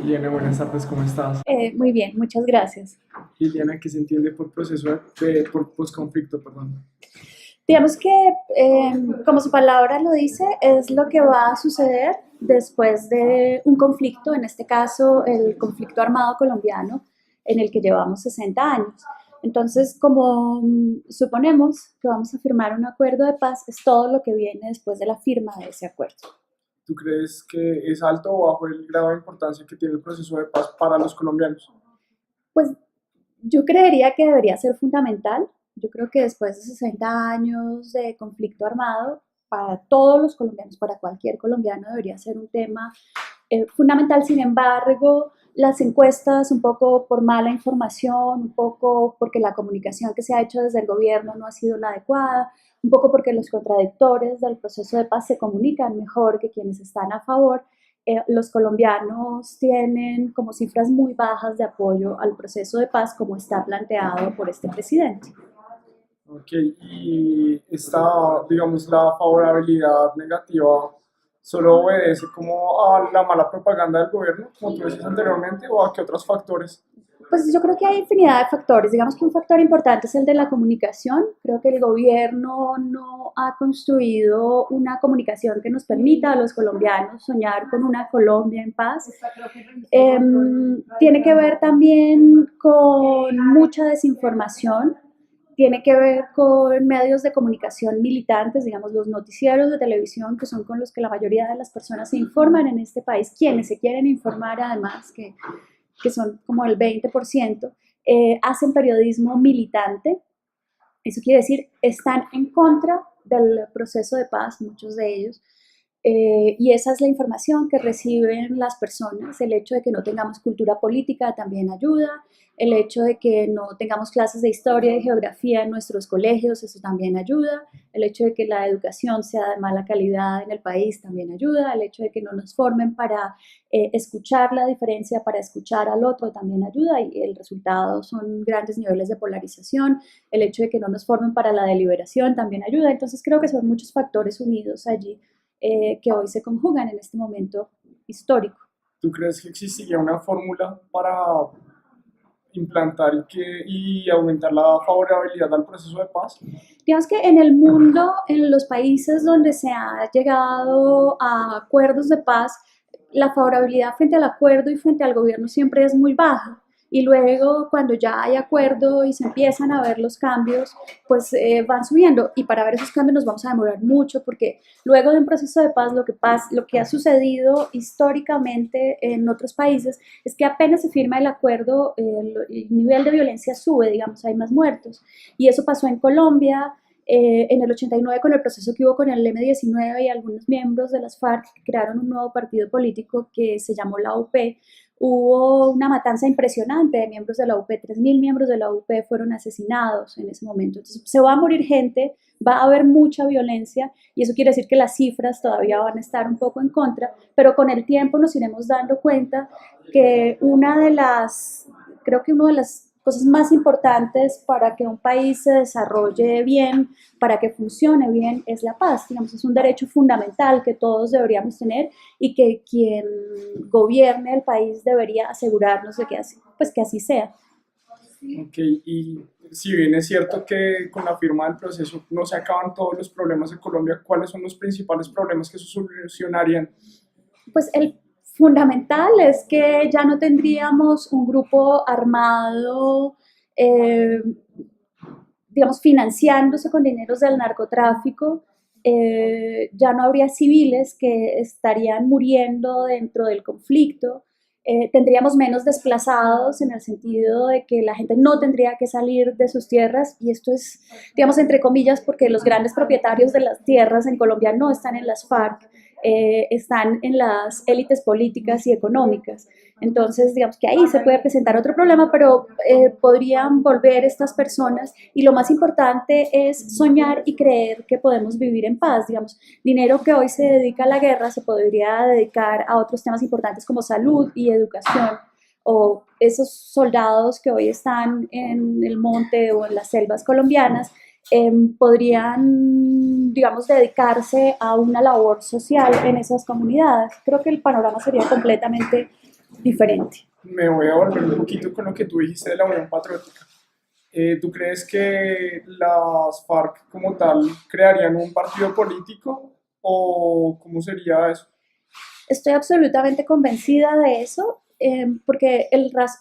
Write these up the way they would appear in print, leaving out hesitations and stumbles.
Liliana, buenas tardes, ¿cómo estás? Muy bien, muchas gracias. Liliana, ¿qué se entiende por proceso por posconflicto, perdón? Digamos que, como su palabra lo dice, es lo que va a suceder después de un conflicto, en este caso el conflicto armado colombiano, en el que llevamos 60 años. Entonces, como suponemos que vamos a firmar un acuerdo de paz, es todo lo que viene después de la firma de ese acuerdo. ¿Tú crees que es alto o bajo el grado de importancia que tiene el proceso de paz para los colombianos? Pues yo creería que debería ser fundamental. Yo creo que después de 60 años de conflicto armado, para todos los colombianos, para cualquier colombiano, debería ser un tema fundamental. Sin embargo, las encuestas, un poco por mala información, un poco porque la comunicación que se ha hecho desde el gobierno no ha sido la adecuada, un poco porque los contradictores del proceso de paz se comunican mejor que quienes están a favor, los colombianos tienen como cifras muy bajas de apoyo al proceso de paz como está planteado por este presidente. Ok, y esta, digamos, la favorabilidad negativa solo obedece como a la mala propaganda del gobierno, como tú decías anteriormente, o a qué otros factores. Pues yo creo que hay infinidad de factores. Digamos que un factor importante es el de la comunicación. Creo que el gobierno no ha construido una comunicación que nos permita a los colombianos soñar con una Colombia en paz. Tiene que ver también con mucha desinformación, tiene que ver con medios de comunicación militantes, digamos los noticieros de televisión, que son con los que la mayoría de las personas se informan en este país, quienes se quieren informar además, que son como el 20%, hacen periodismo militante. Eso quiere decir, están en contra del proceso de paz, muchos de ellos, y esa es la información que reciben las personas. El hecho de que no tengamos cultura política también ayuda. El hecho de que no tengamos clases de historia y geografía en nuestros colegios, eso también ayuda. El hecho de que la educación sea de mala calidad en el país también ayuda. El hecho de que no nos formen para escuchar la diferencia, para escuchar al otro también ayuda. Y el resultado son grandes niveles de polarización. El hecho de que no nos formen para la deliberación también ayuda. Entonces creo que son muchos factores unidos allí que hoy se conjugan en este momento histórico. ¿Tú crees que existiría una fórmula para implantar y aumentar la favorabilidad al proceso de paz? Digamos que en el mundo, en los países donde se ha llegado a acuerdos de paz, la favorabilidad frente al acuerdo y frente al gobierno siempre es muy baja. Y luego, cuando ya hay acuerdo y se empiezan a ver los cambios, pues van subiendo. Y para ver esos cambios nos vamos a demorar mucho, porque luego de un proceso de paz, lo que ha sucedido históricamente en otros países es que apenas se firma el acuerdo, el nivel de violencia sube, digamos, hay más muertos. Y eso pasó en Colombia, en el 89 con el proceso que hubo con el M-19 y algunos miembros de las FARC crearon un nuevo partido político que se llamó la UP. Hubo una matanza impresionante de miembros de la UP, 3.000 miembros de la UP fueron asesinados en ese momento. Entonces se va a morir gente, va a haber mucha violencia y eso quiere decir que las cifras todavía van a estar un poco en contra, pero con el tiempo nos iremos dando cuenta que creo que una de las cosas más importantes para que un país se desarrolle bien, para que funcione bien, es la paz. Digamos, es un derecho fundamental que todos deberíamos tener y que quien gobierne el país debería asegurarnos de que así sea. Ok, y si bien es cierto que con la firma del proceso no se acaban todos los problemas de Colombia, ¿cuáles son los principales problemas que se solucionarían? Pues el fundamental es que ya no tendríamos un grupo armado, eh, digamos, financiándose con dineros del narcotráfico, ya no habría civiles que estarían muriendo dentro del conflicto, tendríamos menos desplazados en el sentido de que la gente no tendría que salir de sus tierras, y esto es, digamos, entre comillas, porque los grandes propietarios de las tierras en Colombia no están en las FARC, están en las élites políticas y económicas. Entonces, digamos que ahí se puede presentar otro problema, pero podrían volver estas personas y lo más importante es soñar y creer que podemos vivir en paz. Digamos, dinero que hoy se dedica a la guerra se podría dedicar a otros temas importantes como salud y educación, o esos soldados que hoy están en el monte o en las selvas colombianas podrían, digamos, dedicarse a una labor social en esas comunidades. Creo que el panorama sería completamente diferente. Me voy a volver un poquito con lo que tú dijiste de la Unión Patriótica. ¿Tú crees que las FARC como tal crearían un partido político o cómo sería eso? Estoy absolutamente convencida de eso, porque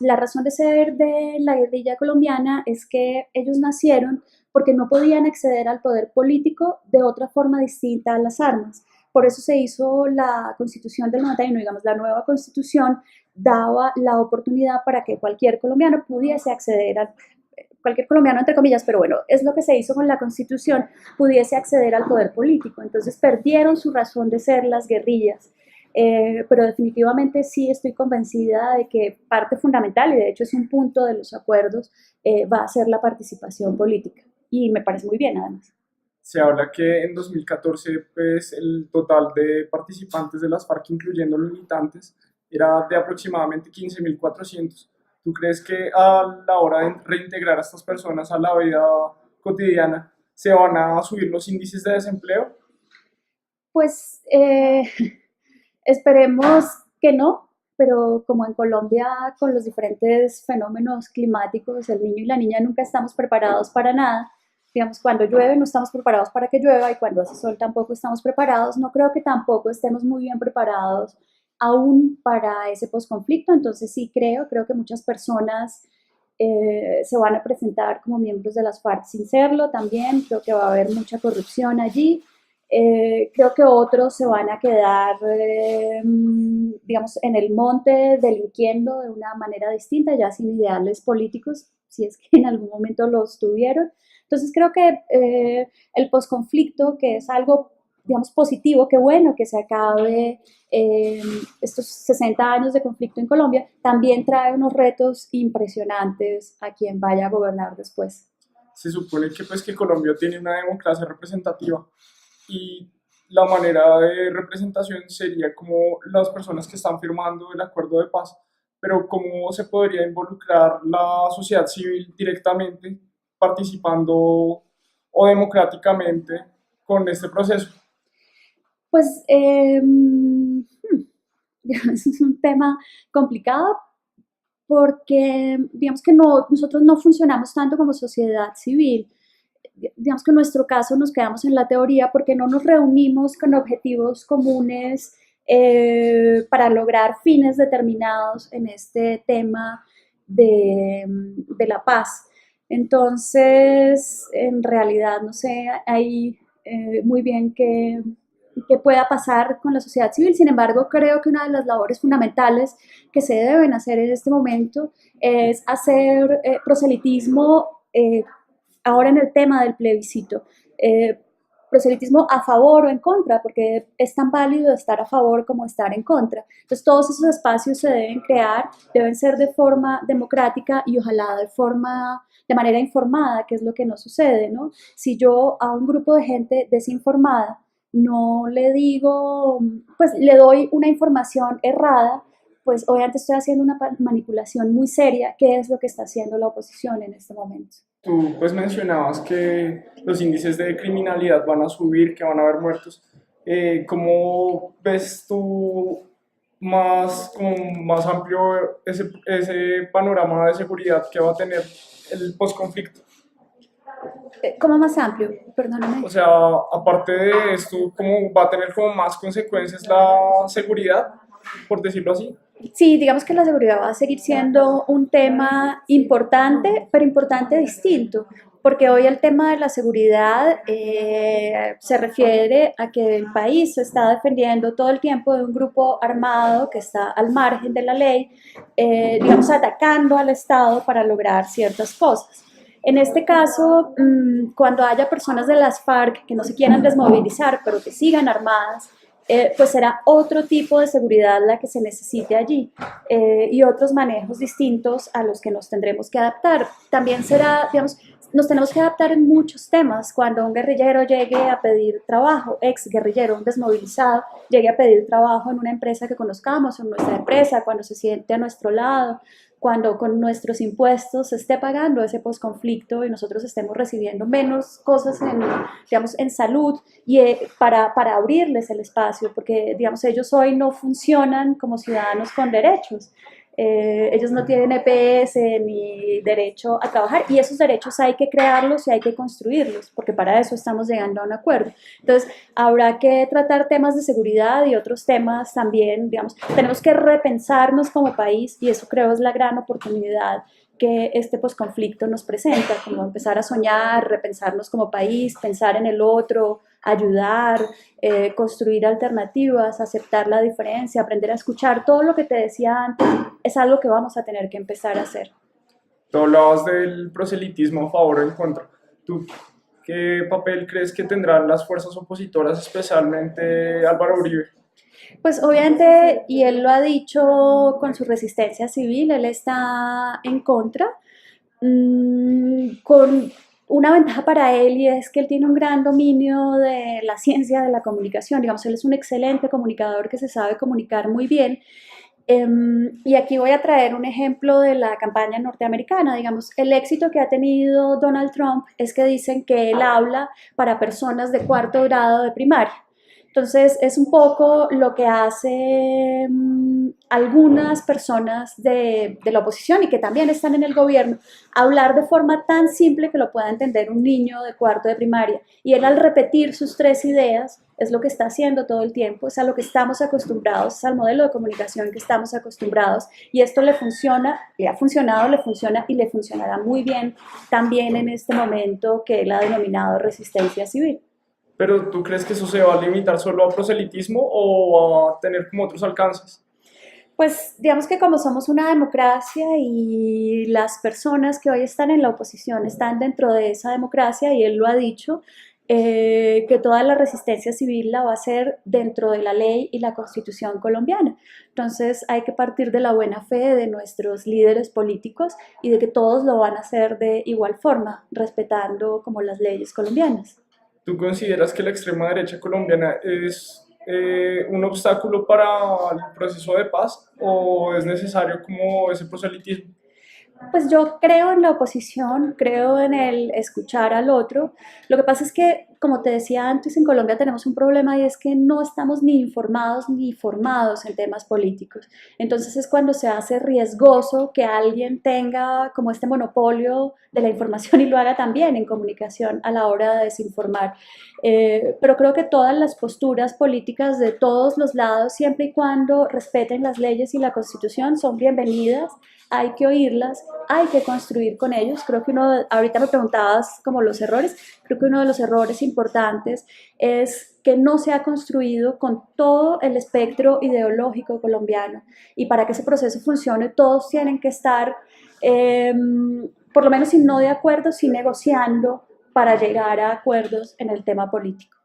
la razón de ser de la guerrilla colombiana es que ellos nacieron porque no podían acceder al poder político de otra forma distinta a las armas. Por eso se hizo la Constitución del 91, digamos, la nueva Constitución daba la oportunidad para que cualquier colombiano pudiese acceder al, cualquier colombiano entre comillas, pero bueno, es lo que se hizo con la Constitución, pudiese acceder al poder político. Entonces perdieron su razón de ser las guerrillas. Pero definitivamente sí estoy convencida de que parte fundamental, y de hecho es un punto de los acuerdos, va a ser la participación política. Y me parece muy bien, además. Se habla que en 2014 pues, el total de participantes de las FARC, incluyendo los militantes, era de aproximadamente 15.400. ¿Tú crees que a la hora de reintegrar a estas personas a la vida cotidiana se van a subir los índices de desempleo? Pues esperemos que no, pero como en Colombia con los diferentes fenómenos climáticos, el niño y la niña nunca estamos preparados para nada. Digamos, cuando llueve no estamos preparados para que llueva y cuando hace sol tampoco estamos preparados. No creo que tampoco estemos muy bien preparados aún para ese posconflicto. Entonces sí creo que muchas personas se van a presentar como miembros de las FARC sin serlo también. Creo que va a haber mucha corrupción allí. Creo que otros se van a quedar, digamos, en el monte delinquiendo de una manera distinta, ya sin ideales políticos, si es que en algún momento los tuvieron. Entonces creo que el posconflicto, que es algo, digamos, positivo, que bueno que se acabe estos 60 años de conflicto en Colombia, también trae unos retos impresionantes a quien vaya a gobernar después. Se supone que, pues, que Colombia tiene una democracia representativa y la manera de representación sería como las personas que están firmando el acuerdo de paz, pero cómo se podría involucrar la sociedad civil directamente participando o democráticamente con este proceso. Pues es un tema complicado porque digamos que no, nosotros no funcionamos tanto como sociedad civil. Digamos que en nuestro caso nos quedamos en la teoría porque no nos reunimos con objetivos comunes para lograr fines determinados en este tema de la paz. Entonces, en realidad, no sé, hay muy bien que pueda pasar con la sociedad civil. Sin embargo, creo que una de las labores fundamentales que se deben hacer en este momento es hacer proselitismo ahora en el tema del plebiscito. Proselitismo a favor o en contra, porque es tan válido estar a favor como estar en contra. Entonces todos esos espacios se deben crear, deben ser de forma democrática y ojalá de manera informada, que es lo que no sucede, ¿no? Si yo a un grupo de gente desinformada no le digo, pues le doy una información errada, pues obviamente estoy haciendo una manipulación muy seria, que es lo que está haciendo la oposición en este momento. Tú pues mencionabas que los índices de criminalidad van a subir, que van a haber muertos. ¿Cómo ves tú como más amplio ese panorama de seguridad que va a tener el posconflicto? ¿Cómo más amplio? Perdóname. O sea, aparte de esto, ¿cómo va a tener como más consecuencias la seguridad, por decirlo así? Sí, digamos que la seguridad va a seguir siendo un tema importante, pero importante distinto, porque hoy el tema de la seguridad se refiere a que el país se está defendiendo todo el tiempo de un grupo armado que está al margen de la ley, digamos, atacando al Estado para lograr ciertas cosas. En este caso, cuando haya personas de las FARC que no se quieran desmovilizar, pero que sigan armadas, pues será otro tipo de seguridad la que se necesite allí y otros manejos distintos a los que nos tendremos que adaptar. También será, digamos, nos tenemos que adaptar en muchos temas. Cuando un guerrillero llegue a pedir trabajo, ex guerrillero, un desmovilizado, llegue a pedir trabajo en una empresa que conozcamos, en nuestra empresa, cuando se siente a nuestro lado, cuando con nuestros impuestos se esté pagando ese posconflicto y nosotros estemos recibiendo menos cosas en, digamos, en salud y para abrirles el espacio, porque digamos, ellos hoy no funcionan como ciudadanos con derechos. Ellos no tienen EPS ni derecho a trabajar y esos derechos hay que crearlos y hay que construirlos porque para eso estamos llegando a un acuerdo. Entonces habrá que tratar temas de seguridad y otros temas también, digamos, tenemos que repensarnos como país y eso creo es la gran oportunidad que este posconflicto nos presenta, como empezar a soñar, repensarnos como país, pensar en el otro, ayudar, construir alternativas, aceptar la diferencia, aprender a escuchar, todo lo que te decía antes es algo que vamos a tener que empezar a hacer. Tú hablabas del proselitismo a favor o en contra. ¿Tú qué papel crees que tendrán las fuerzas opositoras, especialmente Álvaro Uribe? Pues obviamente, y él lo ha dicho con su resistencia civil, él está en contra, con una ventaja para él y es que él tiene un gran dominio de la ciencia de la comunicación, digamos, él es un excelente comunicador que se sabe comunicar muy bien. Y aquí voy a traer un ejemplo de la campaña norteamericana. Digamos, el éxito que ha tenido Donald Trump es que dicen que él habla para personas de cuarto grado de primaria. Entonces, es un poco lo que hacen algunas personas de la oposición y que también están en el gobierno, hablar de forma tan simple que lo pueda entender un niño de cuarto de primaria. Y él al repetir sus tres ideas, es lo que está haciendo todo el tiempo, es a lo que estamos acostumbrados, es al modelo de comunicación que estamos acostumbrados y esto le funciona, le ha funcionado, le funciona y le funcionará muy bien también en este momento que él ha denominado resistencia civil. ¿Pero tú crees que eso se va a limitar solo a proselitismo o va a tener como otros alcances? Pues digamos que como somos una democracia y las personas que hoy están en la oposición están dentro de esa democracia y él lo ha dicho, que toda la resistencia civil la va a hacer dentro de la ley y la constitución colombiana. Entonces hay que partir de la buena fe de nuestros líderes políticos y de que todos lo van a hacer de igual forma, respetando como las leyes colombianas. ¿Tú consideras que la extrema derecha colombiana es un obstáculo para el proceso de paz o es necesario como ese proselitismo? Pues yo creo en la oposición, creo en el escuchar al otro. Lo que pasa es que, como te decía antes, en Colombia tenemos un problema y es que no estamos ni informados ni formados en temas políticos. Entonces es cuando se hace riesgoso que alguien tenga como este monopolio de la información y lo haga también en comunicación a la hora de desinformar. Pero creo que todas las posturas políticas de todos los lados, siempre y cuando respeten las leyes y la constitución, son bienvenidas, hay que oírlas, hay que construir con ellos. Creo que ahorita me preguntabas como los errores, creo que uno de los errores importantes es que no se ha construido con todo el espectro ideológico colombiano y para que ese proceso funcione todos tienen que estar, por lo menos si no de acuerdo, sí negociando para llegar a acuerdos en el tema político.